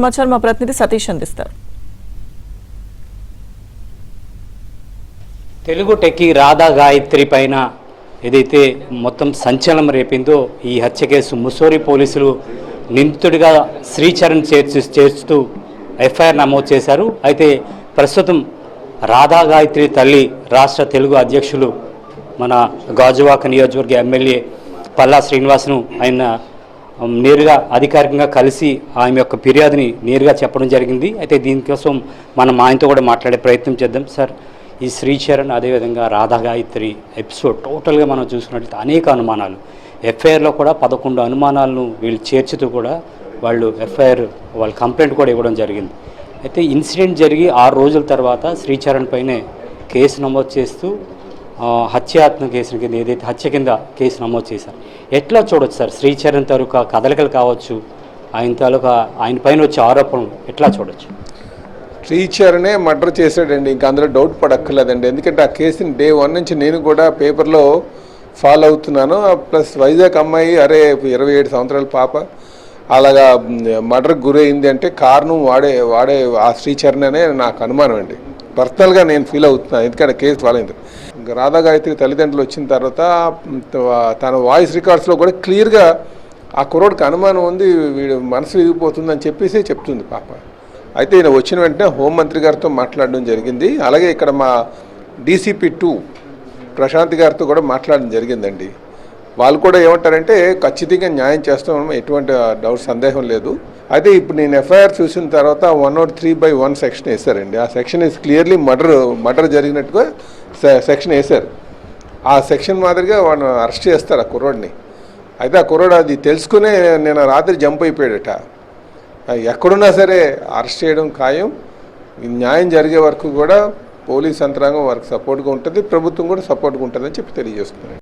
సమాచారం మా ప్రతినిధి సతీష్ అందిస్తారు. తెలుగు టెక్కి రాధా గాయత్రి పైన ఏదైతే మొత్తం సంచలనం రేపిందో ఈ హత్య కేసు ముస్సోరి పోలీసులు నిందితుడిగా శ్రీచరణ్ చేర్చుతూ ఎఫ్ఐఆర్ నమోదు చేశారు. అయితే ప్రస్తుతం రాధా గాయత్రి తల్లి రాష్ట్ర తెలుగు అధ్యక్షులు మన గాజువాక నియోజకవర్గ ఎమ్మెల్యే పల్లా శ్రీనివాస్ను ఆయన నేరుగా అధికారికంగా కలిసి ఆమె యొక్క ఫిర్యాదుని నేరుగా చెప్పడం జరిగింది. అయితే దీనికోసం మనం ఆయనతో కూడా మాట్లాడే ప్రయత్నం చేద్దాం. సార్, ఈ శ్రీచరణ్ అదేవిధంగా రాధా గాయత్రి ఎపిసోడ్ టోటల్గా మనం చూసుకున్నట్లయితే అనేక అనుమానాలు, ఎఫ్ఐఆర్లో కూడా 11 అనుమానాలను వీళ్ళు చేర్చుతూ కూడా వాళ్ళు కంప్లైంట్ కూడా ఇవ్వడం జరిగింది. అయితే ఇన్సిడెంట్ జరిగి 6 రోజుల తర్వాత శ్రీచరణ్ పైనే కేసు నమోదు చేస్తూ హత్యాత్మక కేసు కింద ఏదైతే హత్య కింద కేసు నమోదు చేశారు. ఎట్లా చూడొచ్చు సార్ శ్రీచరణ్ తాలూకా కదలికలు కావచ్చు, ఆయన పైన వచ్చే ఆరోపణలు ఎట్లా చూడొచ్చు? శ్రీచరణే మర్డర్ చేశాడండి, ఇంకా అందులో డౌట్ పడక్కర్లేదండి. ఎందుకంటే ఆ కేసుని డే 1 నుంచి నేను కూడా పేపర్లో ఫాలో అవుతున్నాను. ప్లస్ వైజాగ్ అమ్మాయి 27 సంవత్సరాల పాప అలాగా మర్డర్కి గురైంది అంటే కారణం వాడే ఆ శ్రీచరణ్ అనే నాకు అనుమానం అండి. పర్సనల్గా నేను ఫీల్ అవుతున్నాను, ఎందుకంటే కేసు ఫాలో అయింది. ఇంకా రాధా గాయత్రి తల్లిదండ్రులు వచ్చిన తర్వాత తన వాయిస్ రికార్డ్స్లో కూడా క్లియర్గా ఆ కుర్రోడికి అనుమానం ఉంది, వీడు మనసు విరిగిపోతుందని చెప్పేసి చెప్తుంది పాప. అయితే ఈయన వచ్చిన వెంటనే హోంమంత్రి గారితో మాట్లాడడం జరిగింది. అలాగే ఇక్కడ మా DCP 2 ప్రశాంత్ గారితో కూడా మాట్లాడడం జరిగిందండి. వాళ్ళు కూడా ఏమంటారంటే ఖచ్చితంగా న్యాయం చేస్తామని ఎటువంటి డౌట్ సందేహం లేదు. అయితే ఇప్పుడు నేను ఎఫ్ఐఆర్ చూసిన తర్వాత 103/1 సెక్షన్ వేశారండి. ఆ సెక్షన్ ఇస్ క్లియర్లీ మర్డర్ జరిగినట్టుగా సెక్షన్ వేశారు. ఆ సెక్షన్ మాదిరిగా వాళ్ళు అరెస్ట్ చేస్తారు ఆ కుర్రోడిని. అయితే ఆ కుర్రోడు అది తెలుసుకునే నేను రాత్రి జంప్ అయిపోయాడట. ఎక్కడున్నా సరే అరెస్ట్ చేయడం ఖాయం. న్యాయం జరిగే వరకు కూడా పోలీస్ యంత్రాంగం వారికి సపోర్ట్గా ఉంటుంది, ప్రభుత్వం కూడా సపోర్ట్గా ఉంటుందని చెప్పి తెలియజేస్తున్నాను.